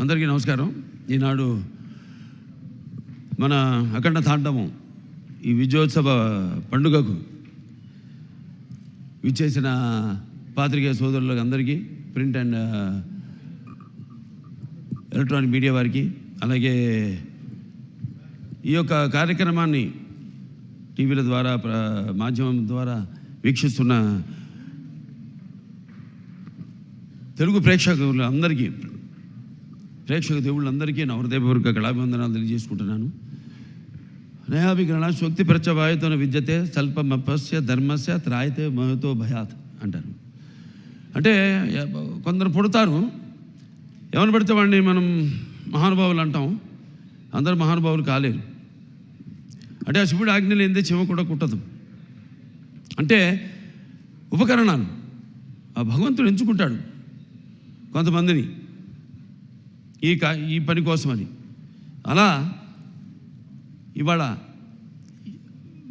అందరికీ నమస్కారం. ఈనాడు మన అఖండ తాండవం ఈ విజయోత్సవ పండుగకు విచ్చేసిన పాత్రికేయ సోదరులకు అందరికీ, ప్రింట్ అండ్ ఎలక్ట్రానిక్ మీడియా వారికి, అలాగే ఈ యొక్క కార్యక్రమాన్ని టీవీల ద్వారా మాధ్యమం ద్వారా వీక్షిస్తున్న తెలుగు ప్రేక్షక దేవుళ్ళందరికీ నా హృదయపూర్వక కళాభివందనాలు తెలియజేసుకుంటున్నాను. నయాభికరణ శక్తి ప్రచవాయతోన విద్యతే స్వల్పమపస్య ధర్మస్య త్రాయతే మహతో భయాత్ అంటారు. అంటే కొందరు పుడతారు, ఎవరు పడితే వాడిని మనం మహానుభావులు అంటాం. అందరు మహానుభావులు కాలేరు. అంటే ఆ శివుడు ఆజ్ఞ లేనిదే చెవ కూడా కుట్టదు. అంటే ఉపకరణాలు ఆ భగవంతుడు ఎంచుకుంటాడు కొంతమందిని ఈ పని కోసమని. అలా ఇవాళ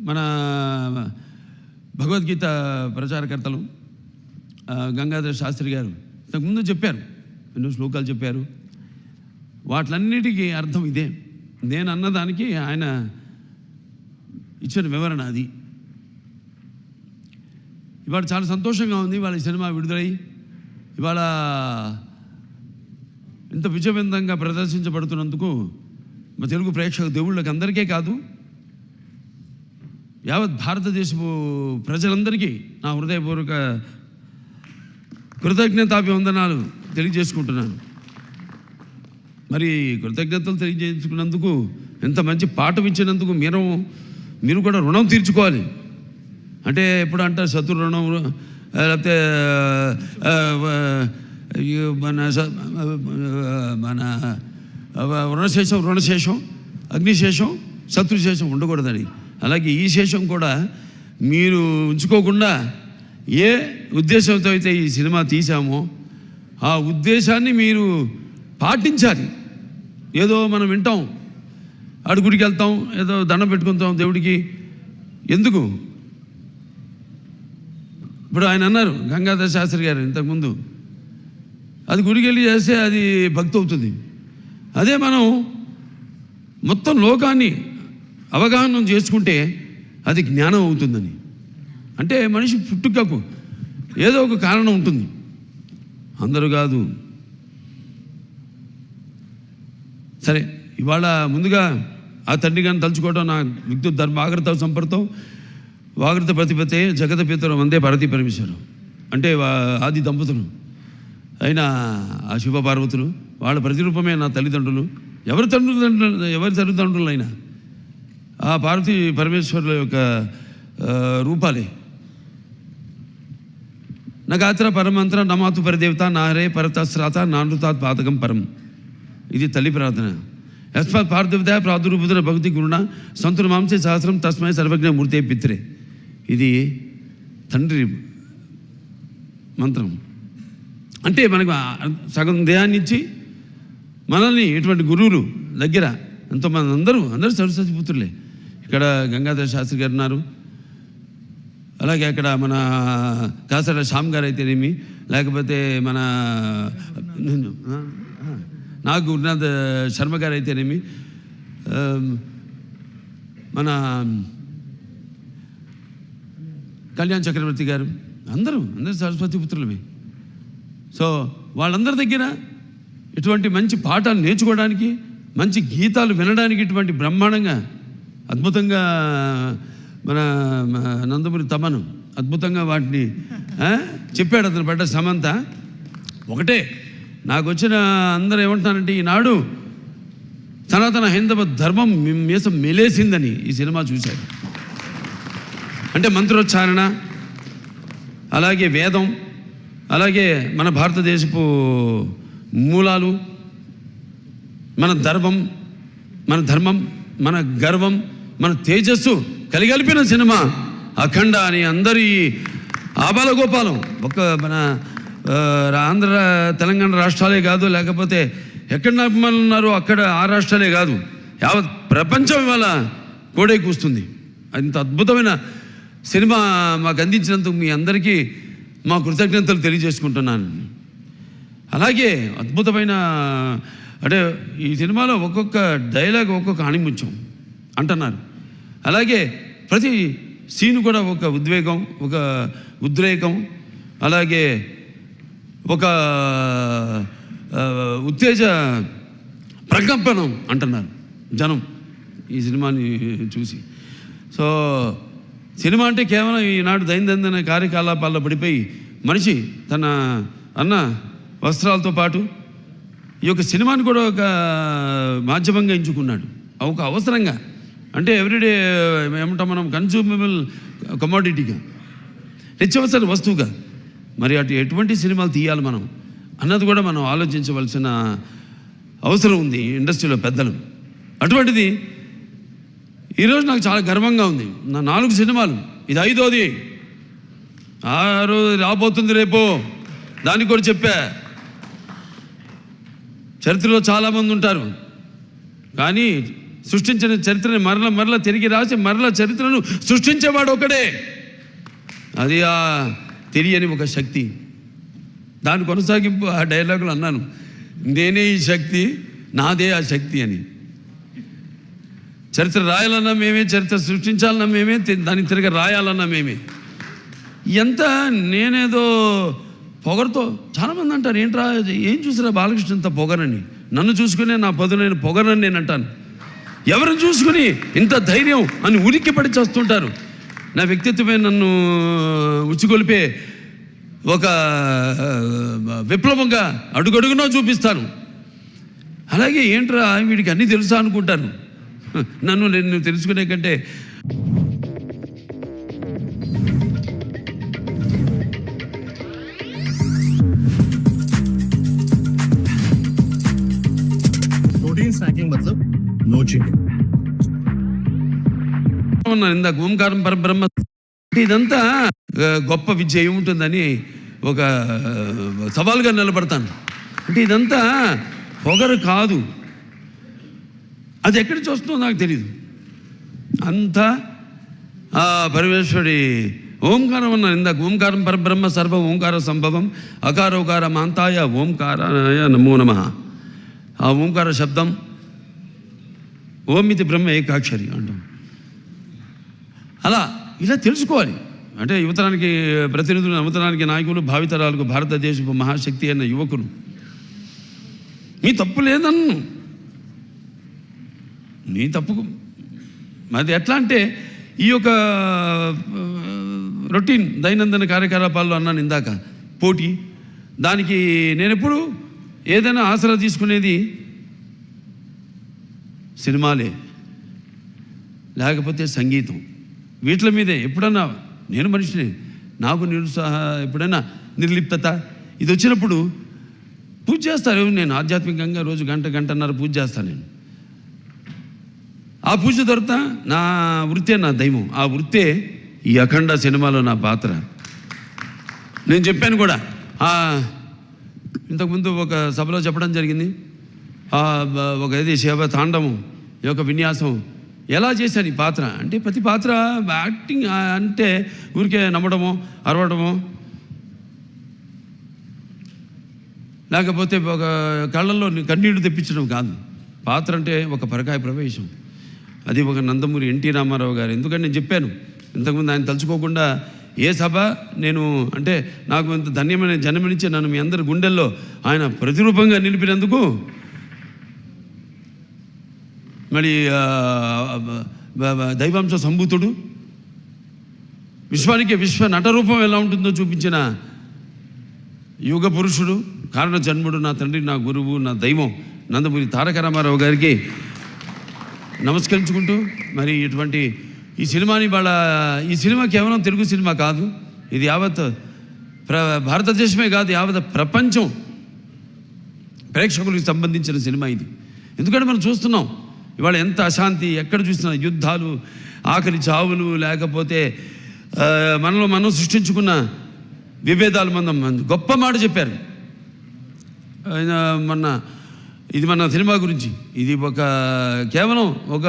మన భగవద్గీత ప్రచారకర్తలు గంగాధర శాస్త్రి గారు ఇంతకుముందు చెప్పారు, ఎన్నో శ్లోకాలు చెప్పారు. వాటిలన్నిటికీ అర్థం ఇదే. నేను అన్నదానికి ఆయన ఇచ్చిన వివరణ అది. ఇవాళ చాలా సంతోషంగా ఉంది. ఇవాళ ఈ సినిమా విడుదలై ఇవాళ ఇంత విజయవంతంగా ప్రదర్శించబడుతున్నందుకు మా తెలుగు ప్రేక్షక దేవుళ్ళకి అందరికీ కాదు, యావత్ భారతదేశపు ప్రజలందరికీ నా హృదయపూర్వక కృతజ్ఞతాభివందనాలు తెలియజేసుకుంటున్నాను. మరి కృతజ్ఞతలు తెలియజేసుకున్నందుకు, ఎంత మంచి పాఠం ఇచ్చినందుకు మీరు కూడా రుణం తీర్చుకోవాలి. అంటే ఎప్పుడు అంటారు శత్రు రుణం, లేకపోతే మన రుణశేషం అగ్నిశేషం శత్రుశేషం ఉండకూడదని. అలాగే ఈ శేషం కూడా మీరు ఉంచుకోకుండా ఏ ఉద్దేశంతో అయితే ఈ సినిమా తీసామో ఆ ఉద్దేశాన్ని మీరు పాటించాలి. ఏదో మనం వింటాం, అడుగుడికి వెళ్తాం, ఏదో దండం పెట్టుకుంటాం దేవుడికి. ఎందుకు? ఇప్పుడు ఆయన అన్నారు గంగాధర శాస్త్రి గారు ఇంతకుముందు, అది గుడికి వెళ్ళి చేస్తే అది భక్తి అవుతుంది. అదే మనం మొత్తం లోకాన్ని అవగాహన చేసుకుంటే అది జ్ఞానం అవుతుందని. అంటే మనిషి పుట్టుకకు ఏదో ఒక కారణం ఉంటుంది, అందరూ కాదు. సరే, ఇవాళ ముందుగా ఆ తండ్రి గారిని తలుచుకోవడం నా విద్యుత్ ధర్మ ఆగ్రత సంపర్తం వాగ్రత ప్రతిపతే జగత పితరం వందే భారతీ పరమేశ్వరం. అంటే ఆది దంపతులు అయిన ఆ శివ పార్వతులు, వాళ్ళ ప్రతిరూపమే నా తల్లిదండ్రులు. ఎవరి తల్లిదండ్రులైనా ఆ పార్వతీ పరమేశ్వరుల యొక్క రూపాలే. నగాత్ర పరమంత్ర నమాతు పరిదేవత నారే పరతశ్రాత నానృతాత్ పాతకం పరం. ఇది తల్లి ప్రార్థన. యస్మాత్ పార్థివత ప్రాదుర్భుతుల భక్తి గురుణ సంతుల మాంసే సహస్రం తస్మై సర్వజ్ఞ మూర్తే పిత్రే. ఇది తండ్రి మంత్రం. అంటే మనకు సగం దేహాన్ని ఇచ్చి మనల్ని ఇటువంటి గురువులు దగ్గర ఎంతోమంది, అందరూ సరస్వతి పుత్రులే. ఇక్కడ గంగాధర శాస్త్రి గారు ఉన్నారు, అలాగే అక్కడ మన కాసర శ్యామ్ గారు అయితేనేమి, లేకపోతే మన నాగ్ గురునాథ్ శర్మ గారు అయితేనేమి, మన కళ్యాణ్ చక్రవర్తి గారు, అందరూ సరస్వతి పుత్రులమే. సో వాళ్ళందరి దగ్గర ఇటువంటి మంచి పాఠాలు నేర్చుకోవడానికి, మంచి గీతాలు వినడానికి ఇటువంటి బ్రహ్మాండంగా అద్భుతంగా మన నందమూరి తమను అద్భుతంగా వాటిని చెప్పాడు. అతను పడ్డ సమంత ఒకటే. నాకు వచ్చిన అందరూ ఏమంటున్నారంటే, ఈనాడు సనాతన హైందవ ధర్మం మీసం మెలేసిందని ఈ సినిమా చూశారు. అంటే మంత్రోచ్చారణ, అలాగే వేదం, అలాగే మన భారతదేశపు మూలాలు, మన ధర్మం, మన గర్వం, మన తేజస్సు కలిగలిపిన సినిమా అఖండ అని అందరి ఆబాలగోపాలం. ఒక మన ఆంధ్ర తెలంగాణ రాష్ట్రాలే కాదు, లేకపోతే ఎక్కడ అభిమానులు ఉన్నారో అక్కడ ఆ రాష్ట్రాలే కాదు, యావత్ ప్రపంచం ఇవాళ కోడే కూస్తుంది. అంత అద్భుతమైన సినిమా మాకు అందించినందుకు మీ అందరికీ మా కృతజ్ఞతలు తెలియజేసుకుంటున్నాను. అలాగే అద్భుతమైన అంటే ఈ సినిమాలో ఒక్కొక్క డైలాగ్ ఒక్కొక్క ఆణిముత్యం అంటున్నారు. అలాగే ప్రతి సీన్ కూడా ఒక ఉద్వేగం, ఒక ఉద్రేకం, అలాగే ఒక ఉత్తేజ ప్రకంపనం అంటున్నారు జనం ఈ సినిమాని చూసి. సో సినిమా అంటే కేవలం ఈనాడు దైనందిన కార్యకలాపాల్లో పడిపోయి మనిషి తన అన్న వస్త్రాలతో పాటు ఈ యొక్క సినిమాని కూడా ఒక మాధ్యమంగా ఎంచుకున్నాడు, ఒక అవసరంగా. అంటే ఎవ్రీడే ఏమంటాం మనం, కన్జ్యూమబుల్ కమోడిటీగా, నిత్యావసర వస్తువుగా. మరి ఎటువంటి సినిమాలు తీయాలి మనం అన్నది కూడా మనం ఆలోచించవలసిన అవసరం ఉంది ఇండస్ట్రీలో పెద్దలు. అటువంటిది ఈరోజు నాకు చాలా గర్వంగా ఉంది. నా 4 సినిమాలు, ఇది 5వది, 6 రాబోతుంది రేపు. దానికి కూడా చెప్పా, చరిత్రలో చాలామంది ఉంటారు కానీ సృష్టించిన చరిత్రని మరల తిరిగి రాసి మరల చరిత్రను సృష్టించేవాడు ఒకడే. అది ఆ తెలియని ఒక శక్తి. దాని కొనసాగింపు ఆ డైలాగులు అన్నాను, నేనే ఈ శక్తి, నాదే ఆ శక్తి అని. చరిత్ర రాయాలన్నా మేమే, చరిత్ర సృష్టించాలన్నా మేమే, దాన్ని తిరిగి రాయాలన్నా మేమే. ఎంత నేనేదో పొగరుతో చాలామంది అంటారు, ఏంట్రా ఏం చూసిరా బాలకృష్ణ ఇంత పొగరని. నన్ను చూసుకునే నా పదునైన పొగరని నేను అంటాను. ఎవరిని చూసుకుని ఇంత ధైర్యం అని ఉనికి పడి చేస్తుంటారు. నా వ్యక్తిత్వమే నన్ను ఉచ్చిగొలిపే ఒక విప్లవంగా అడుగడుగునో చూపిస్తాను. అలాగే ఏంట్రా వీడికి అన్నీ తెలుసా అనుకుంటాను. నేను తెలుసుకునే కంటే ఇందాక ఓంకారం పరబ్రహ్మ, ఇదంతా గొప్ప విద్య ఏముంటుందని ఒక సవాలుగా నిలబడతాను. అంటే ఇదంతా పొగరు కాదు, అది ఎక్కడి నుంచి వస్తుందో నాకు తెలియదు. అంతా ఆ పరమేశ్వరుడి ఓంకారం అన్నాను ఇందాక. ఓంకారం పరబ్రహ్మ సర్వ ఓంకార సంభవం అకారోకార మాంతాయ ఓంకారాయ నమో నమః. ఆ ఓంకార శబ్దం ఓమితి బ్రహ్మ ఏకాక్షరి అంటాం. అలా ఇలా తెలుసుకోవాలి. అంటే యువతరానికి ప్రతినిధులు, నవతరానికి నాయకులు, భావితరాలకు భారతదేశపు మహాశక్తి అయిన యువకులు. మీ తప్పు లేదన్ను, నీ తప్పుకు అది ఎట్లా అంటే ఈ యొక్క రొటీన్ దైనందిన కార్యకలాపాల్లో అన్నాను ఇందాక, పోటీ. దానికి నేను ఎప్పుడు ఏదైనా ఆసరా తీసుకునేది సినిమాలే, లేకపోతే సంగీతం. వీటి మీదే ఎప్పుడన్నా నేను మనిషిని, నాకు ఎప్పుడైనా నిర్లిప్తత ఇది వచ్చినప్పుడు పూజ చేస్తారు. నేను ఆధ్యాత్మికంగా రోజు గంటన్నర పూజ చేస్తాను. నేను ఆ పూజ తర్వాత నా వృత్తే నా దైవం. ఆ వృత్తే ఈ అఖండ సినిమాలో నా పాత్ర. నేను చెప్పాను కూడా, ఇంతకుముందు ఒక సభలో చెప్పడం జరిగింది. ఒక ఇది శివ తాండవం యొక్క విన్యాసం ఎలా చేశాను ఈ పాత్ర అంటే, ప్రతి పాత్ర యాక్టింగ్ అంటే ఊరికే నమ్మడమో అరవడమో, లేకపోతే ఒక కళ్ళల్లో కన్నీళ్లు తెప్పించడం కాదు. పాత్ర అంటే ఒక పరకాయ ప్రవేశం. అది ఒక నందమూరి ఎన్టీ రామారావు గారు. ఎందుకంటే నేను చెప్పాను ఇంతకుముందు, ఆయన తలుచుకోకుండా ఏ సభ నేను అంటే నాకు ఇంత ధన్యమైన జన్మనిచ్చి నన్ను మీ అందరి గుండెల్లో ఆయన ప్రతిరూపంగా నిలిపినందుకు, మరి దైవాంశ సంభూతుడు, విశ్వానికి విశ్వ నటరూపం ఎలా ఉంటుందో చూపించిన యుగ పురుషుడు, కారణ జన్ముడు, నా తండ్రి, నా గురువు, నా దైవం నందమూరి తారక రామారావు గారికి నమస్కరించుకుంటూ, మరి ఇటువంటి ఈ సినిమాని ఈ సినిమా కేవలం తెలుగు సినిమా కాదు, ఇది యావత్ భారతదేశమే కాదు, యావత్ ప్రపంచం ప్రేక్షకులకు సంబంధించిన సినిమా ఇది. ఎందుకంటే మనం చూస్తున్నాం ఇవాళ ఎంత అశాంతి, ఎక్కడ చూసినా యుద్ధాలు, ఆకలి చావులు, లేకపోతే మనలో మనం సృష్టించుకున్న విభేదాలు. మనం గొప్ప మాట చెప్పారు ఇది మన సినిమా గురించి. ఇది కేవలం ఒక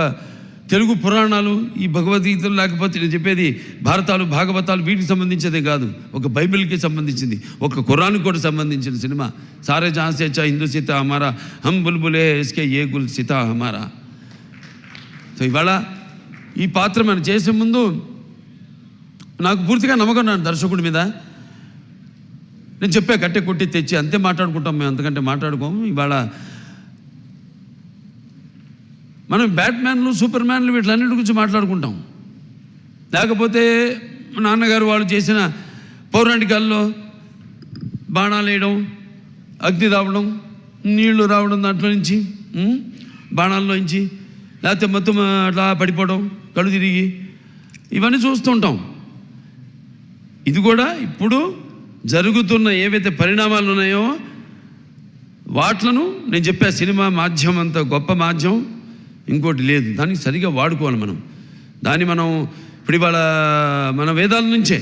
తెలుగు పురాణాలు, ఈ భగవద్గీతలు, లేకపోతే నేను చెప్పేది భారతాలు, భాగవతాలు, వీటికి సంబంధించేదే కాదు, ఒక బైబిల్కి సంబంధించింది, ఒక ఖురాన్కి కూడా సంబంధించిన సినిమా. సారే జహాన్ సే అచ్చా హిందూ సీతా హమారా, హమ్ బుల్బులే ఇస్కే ఏ గుల్ సీతా హమారా. సో ఇవాళ ఈ పాత్ర మనం చేసే ముందు నాకు పూర్తిగా నమ్మకం నా దర్శకుడి మీద. నేను చెప్పా కట్టె కొట్టి తెచ్చి అంతే మాట్లాడుకుంటాం మేము, అంతకంటే మాట్లాడుకోము. ఇవాళ మనం బ్యాట్మ్యాన్లు, సూపర్ మ్యాన్లు వీటిలన్నిటి గురించి మాట్లాడుకుంటాం. లేకపోతే నాన్నగారు వాళ్ళు చేసిన పౌరాణికాల్లో బాణాలు వేయడం, అగ్ని రావడం, నీళ్లు రావడం, దాంట్లో నుంచి బాణాల్లో నుంచి, లేకపోతే మొత్తం అట్లా పడిపోవడం, కళ్ళు తిరిగి, ఇవన్నీ చూస్తుంటాం. ఇది కూడా ఇప్పుడు జరుగుతున్న ఏవైతే పరిణామాలు ఉన్నాయో వాట్లను నేను చెప్పా. సినిమా మాధ్యమం అంత గొప్ప మాధ్యమం ఇంకోటి లేదు. దానికి సరిగా వాడుకోవాలి మనం. దాన్ని మనం ఇప్పుడు ఇవాళ మన వేదాల నుంచే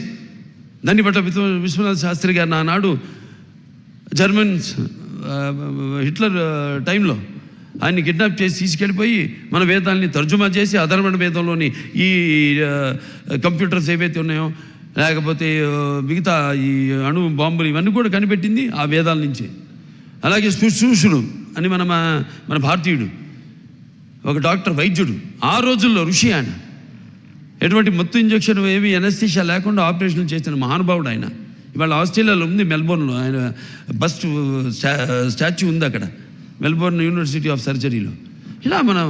దాన్ని బట్ట విశ్వనాథ శాస్త్రి గారు నానాడు జర్మన్స్ హిట్లర్ టైంలో ఆయన్ని కిడ్నాప్ చేసి తీసుకెళ్ళిపోయి మన వేదాలని తర్జుమా చేసి అధర్వణ వేదంలోని ఈ కంప్యూటర్స్ ఏవైతే ఉన్నాయో, లేకపోతే మిగతా ఈ అణు బాంబులు, ఇవన్నీ కూడా కనిపెట్టింది ఆ వేదాల నుంచే. అలాగే శుశ్రూషుడు అని మన భారతీయుడు ఒక డాక్టర్, వైద్యుడు, ఆ రోజుల్లో ఋషి ఆయన. ఎటువంటి మత్తు ఇంజక్షన్ ఏవి ఎనస్థీషియా లేకుండా ఆపరేషన్ చేసిన మహానుభావుడు ఆయన. ఇవాళ ఆస్ట్రేలియాలో ఉంది, మెల్బోర్న్లో ఆయన బస్ట్ స్టాచ్యూ ఉంది అక్కడ, మెల్బోర్న్ యూనివర్సిటీ ఆఫ్ సర్జరీలో. ఇలా మనం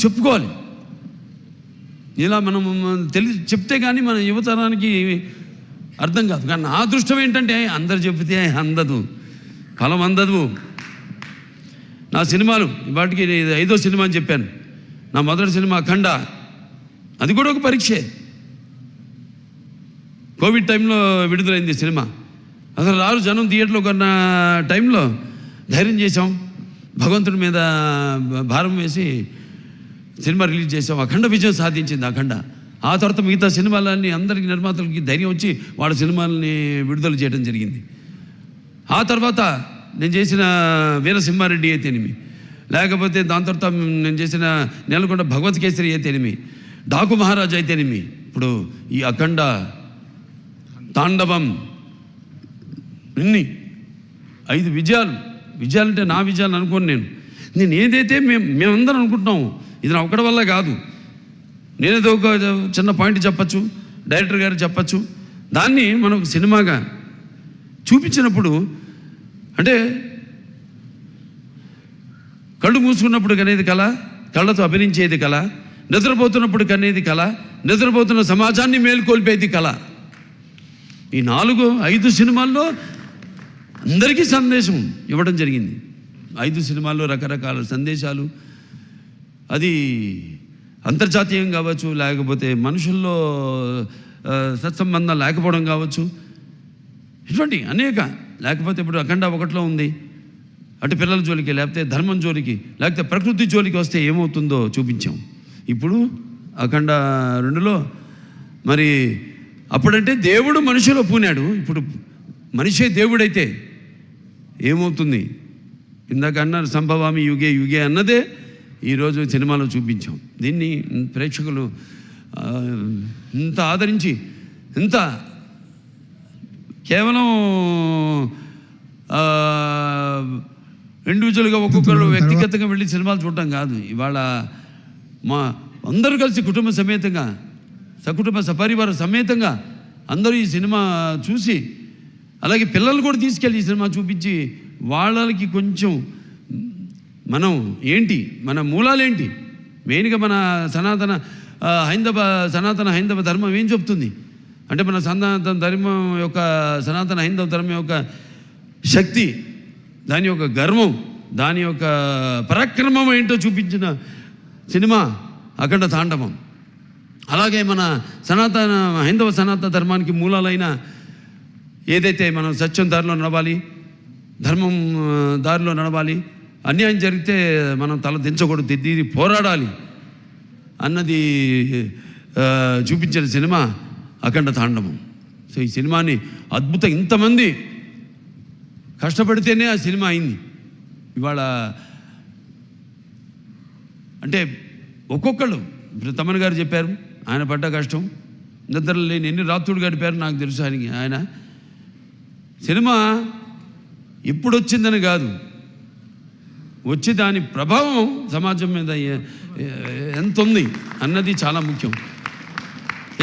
చెప్పుకోవాలి. ఇలా మనం చెప్తే కానీ మన యువతరానికి అర్థం కాదు. కానీ నా అదృష్టం ఏంటంటే అందరు చెప్తే అందదు, ఫలం అందదు. నా సినిమాలు వాటికి 5వ సినిమా అని చెప్పాను. నా మొదటి సినిమా అఖండ, అది కూడా ఒక పరీక్షే. కోవిడ్ టైంలో విడుదలైంది సినిమా. అసలు రారు జనం థియేటర్లో కొన్న టైంలో ధైర్యం చేసాం, భగవంతుడి మీద భారం వేసి సినిమా రిలీజ్ చేసాం. అఖండ విజయం సాధించింది అఖండ. ఆ తర్వాత మిగతా సినిమాలన్నీ అందరికీ నిర్మాతలకి ధైర్యం వచ్చి వాళ్ళ సినిమాలని విడుదల చేయడం జరిగింది. ఆ తర్వాత నేను చేసిన వీరసింహారెడ్డి అయితేనేమి, లేకపోతే దాని తర్వాత నేను చేసిన నేలకొండ భగవత్ కేసరి అయితేనేమి, డాకు మహారాజ్ అయితేనేమి, ఇప్పుడు ఈ అఖండ, తాండవం, ఇన్ని 5 విజయాలంటే నా విజయాలు అనుకోను. నేను ఏదైతే మేమందరం అనుకుంటున్నాము ఇది నా ఒక్కడి వల్ల కాదు. నేనేదో ఒక చిన్న పాయింట్ చెప్పచ్చు, డైరెక్టర్ గారు చెప్పచ్చు, దాన్ని మనకు సినిమాగా చూపించినప్పుడు, అంటే కళ్ళు మూసుకున్నప్పుడు కనేది కళ, కళ్ళతో అభినయించేది కళ, నిద్రపోతున్నప్పుడు కనేది కళ, నిద్రపోతున్న సమాజాన్ని మేల్కొల్పేది కళ. ఈ 4-5 సినిమాల్లో అందరికీ సందేశం ఇవ్వడం జరిగింది. 5 సినిమాల్లో రకరకాల సందేశాలు. అది అంతర్జాతీయం కావచ్చు, లేకపోతే మనుషుల్లో సత్సంబంధం లేకపోవడం కావచ్చు, ఇటువంటి అనేక. లేకపోతే ఇప్పుడు అఖండ 1లో ఉంది, అటు పిల్లల జోలికి, లేకపోతే ధర్మం జోలికి, లేకపోతే ప్రకృతి జోలికి వస్తే ఏమవుతుందో చూపించాం. ఇప్పుడు అఖండ 2లో మరి అప్పుడంటే దేవుడు మనిషిలో పూనాడు, ఇప్పుడు మనిషే దేవుడైతే ఏమవుతుంది? ఇందాక అన్నారు సంభవామి యుగే యుగే అన్నదే ఈరోజు సినిమాలో చూపించాం. దీన్ని ప్రేక్షకులు ఇంత ఆదరించి, ఇంత కేవలం ఇండివిజువల్గా ఒక్కొక్కరు వ్యక్తిగతంగా వెళ్ళి సినిమాలు చూడటం కాదు. ఇవాళ మా అందరూ కలిసి కుటుంబ సమేతంగా, సకుటుంబ సపరివార సమేతంగా అందరూ ఈ సినిమా చూసి, అలాగే పిల్లలు కూడా తీసుకెళ్ళి ఈ సినిమా చూపించి వాళ్ళకి కొంచెం మనం ఏంటి, మన మూలాలేంటి, మెయిన్గా మన సనాతన హైందవ ధర్మం ఏం చెప్తుంది అంటే, మన సనాతన ధర్మం యొక్క, సనాతన హైందవ ధర్మం యొక్క శక్తి, దాని యొక్క గర్వం, దాని యొక్క పరాక్రమం ఏంటో చూపించిన సినిమా అఖండ తాండవం. అలాగే మన హైందవ సనాతన ధర్మానికి మూలాలైన ఏదైతే మనం సత్యం దారిలో నడవాలి, ధర్మం దారిలో నడవాలి, అన్యాయం జరిగితే మనం తల దించకూడదు, తిరిగి పోరాడాలి అన్నది చూపించిన సినిమా అఖండ తాండవం. సో ఈ సినిమాని అద్భుతం, ఇంతమంది కష్టపడితేనే ఆ సినిమా అయింది. ఇవాళ అంటే ఒక్కొక్కళ్ళు ఇప్పుడు తమన్ గారు చెప్పారు, ఆయన పడ్డ కష్టం, నిద్ర లేని ఎన్ని రాత్రులు గడిపారు నాకు తెలుసు. ఆయన సినిమా ఎప్పుడు వచ్చిందని కాదు, వచ్చి దాని ప్రభావం సమాజం మీద ఎంత ఉంది అన్నది చాలా ముఖ్యం.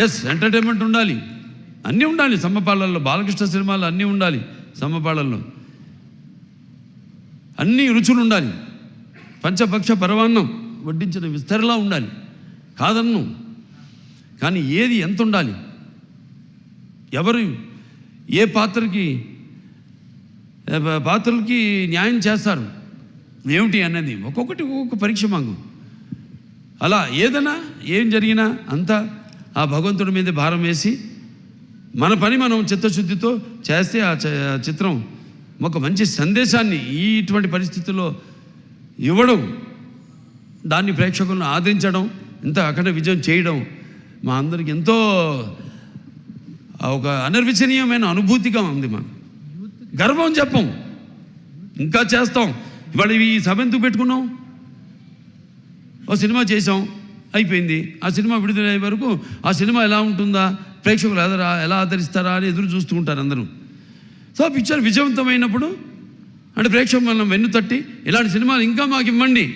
ఎస్, ఎంటర్టైన్మెంట్ ఉండాలి, అన్నీ ఉండాలి సమ్మపాళ్ళల్లో. బాలకృష్ణ సినిమాలు అన్నీ ఉండాలి సమ్మపాళ్ళల్లో, అన్ని రుచులు ఉండాలి. పంచపక్ష పరవాన్నం వడ్డించిన విస్తరలా ఉండాలి, కాదన్ను. కానీ ఏది ఎంత ఉండాలి, ఎవరు ఏ పాత్రలకి న్యాయం చేస్తారు ఏమిటి అన్నది ఒక్కొక్కటి ఒక్కొక్క పరీక్ష మాకు. అలా ఏదైనా ఏం జరిగినా అంతా ఆ భగవంతుడి మీద భారం వేసి మన పని మనం చిత్తశుద్ధితో చేస్తే ఆ చిత్రం ఒక మంచి సందేశాన్ని ఇటువంటి పరిస్థితుల్లో ఇవ్వడం, దాన్ని ప్రేక్షకులను ఆదరించడం, ఇంత అఖండ విజయం చేయడం మా అందరికి ఎంతో ఒక అనిర్వచనీయమైన అనుభూతిగా ఉంది. మాకు గర్వం చెప్పం, ఇంకా చేస్తాం. ఇవాళ ఈ సభ ఎందుకు పెట్టుకున్నాం? ఓ సినిమా చేసాం, అయిపోయింది. ఆ సినిమా విడుదలయ్యే వరకు ఆ సినిమా ఎలా ఉంటుందా, ప్రేక్షకులు ఎలా ఆదరిస్తారా అని ఎదురు చూస్తూ ఉంటారు అందరూ. సో పిక్చర్ విజయవంతమైనప్పుడు అంటే ప్రేక్షకులు మనం వెన్ను తట్టి ఇలాంటి సినిమాలు ఇంకా మాకు ఇవ్వండి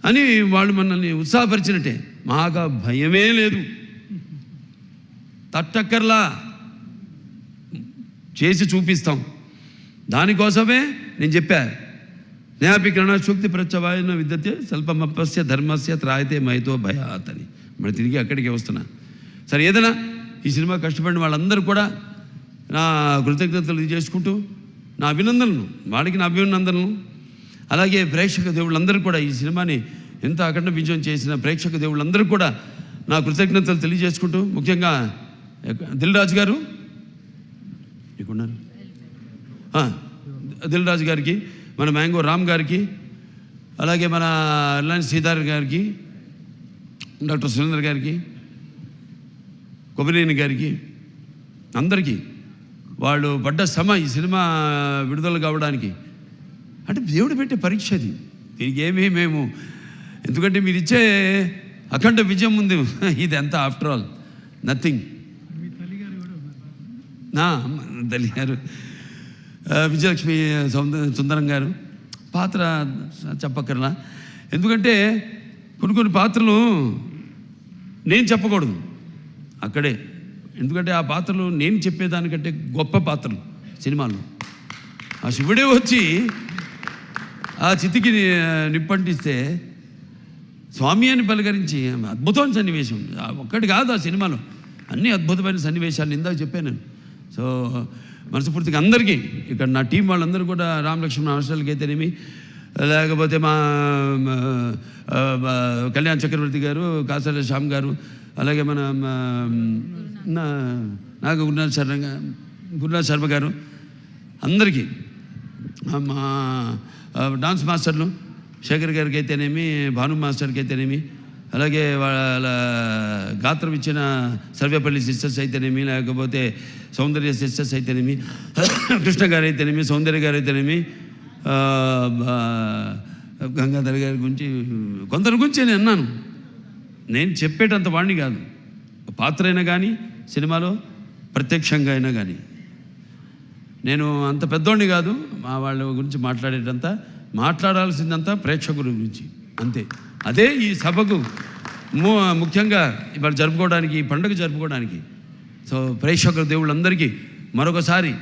అని వాళ్ళు మనల్ని ఉత్సాహపరిచినట్టే. మాకు భయమే లేదు, తట్టక్కర్లా, చేసి చూపిస్తాం. దానికోసమే నేను చెప్పా, జ్ఞాపికరణ శుక్తి ప్రత్యవాయన విద్యతే స్వల్పమపస్య ధర్మస్య త్రాయతే మహితో భయాత్ అని. మరి తిరిగి అక్కడికే వస్తున్నా. సరే, ఏదైనా ఈ సినిమా కష్టపడిన వాళ్ళందరూ కూడా నా కృతజ్ఞతలు చేసుకుంటూ నా అభినందనలు, వాడికి నా అభినందనలు. అలాగే ప్రేక్షక దేవుళ్ళందరూ కూడా ఈ సినిమాని ఎంత అఖండ విజయం చేసిన ప్రేక్షక దేవుళ్ళందరూ కూడా నా కృతజ్ఞతలు తెలియజేసుకుంటూ, ముఖ్యంగా దిల్ రాజు గారు ఇక్కడున్నారు, దిల్ రాజు గారికి, మన మ్యాంగో రామ్ గారికి, అలాగే మన రిలయన్స్ సీతార్ గారికి, డాక్టర్ సురేంద్ర గారికి, కొబ్బరినేని గారికి, అందరికీ వాళ్ళు పడ్డ శ్రమ ఈ సినిమా విడుదల కావడానికి. అంటే దేవుడు పెట్టే పరీక్ష అది. దీనికి ఏమీ మేము, ఎందుకంటే మీరు ఇచ్చే అఖండ విజయం ఉంది, ఇది ఎంత ఆఫ్టర్ ఆల్ నథింగ్. నా తల్లి గారు విజయలక్ష్మి సుందరం గారు పాత్ర చెప్పక్కర్లా. ఎందుకంటే కొన్ని పాత్రలు నేను చెప్పకూడదు అక్కడే, ఎందుకంటే ఆ పాత్రలు నేను చెప్పేదానికంటే గొప్ప పాత్రలు సినిమాల్లో. ఆ శివుడే వచ్చి ఆ చితికి నిప్పంటిస్తే స్వామి అని పలకరించి అద్భుతమైన సన్నివేశం ఒక్కటి కాదు ఆ సినిమాలో, అన్ని అద్భుతమైన సన్నివేశాలు ఇందాక చెప్పాను నేను. సో మనస్ఫూర్తిగా అందరికీ ఇక్కడ నా టీం వాళ్ళందరూ కూడా, రామలక్ష్మణ హాస్టల్కి అయితేనేమి, లేకపోతే మా కళ్యాణ్ చక్రవర్తి గారు, కాసాల శ్యామ్ గారు, అలాగే మన నాకు గురునాథ్ శర్మ గారు, అందరికీ మా డాన్స్ మాస్టర్లు శేఖర్ గారికి అయితేనేమి, భాను మాస్టర్కి అయితేనేమి, అలాగే వాళ్ళ గాత్రం ఇచ్చిన సర్వేపల్లి సిస్టర్స్ అయితేనేమి, లేకపోతే సౌందర్య సిస్టర్స్ అయితేనేమి, కృష్ణ గారు అయితేనేమి, సౌందర్య గారు అయితేనేమి, గంగాధర్ గారి గురించి, కొందరి గురించి నేను అన్నాను. నేను చెప్పేటంత వాడిని కాదు, పాత్ర అయినా కానీ సినిమాలో ప్రత్యక్షంగా అయినా కానీ నేను అంత పెద్దోడిని కాదు. మా వాళ్ళ గురించి మాట్లాడాల్సిందంతా ప్రేక్షకుల గురించి అంతే. అదే ఈ సభకు ముఖ్యంగా ఇవాళ జరుపుకోవడానికి, ఈ పండుగ జరుపుకోవడానికి. సో ప్రేక్షకుల దేవుళ్ళందరికీ మరొకసారి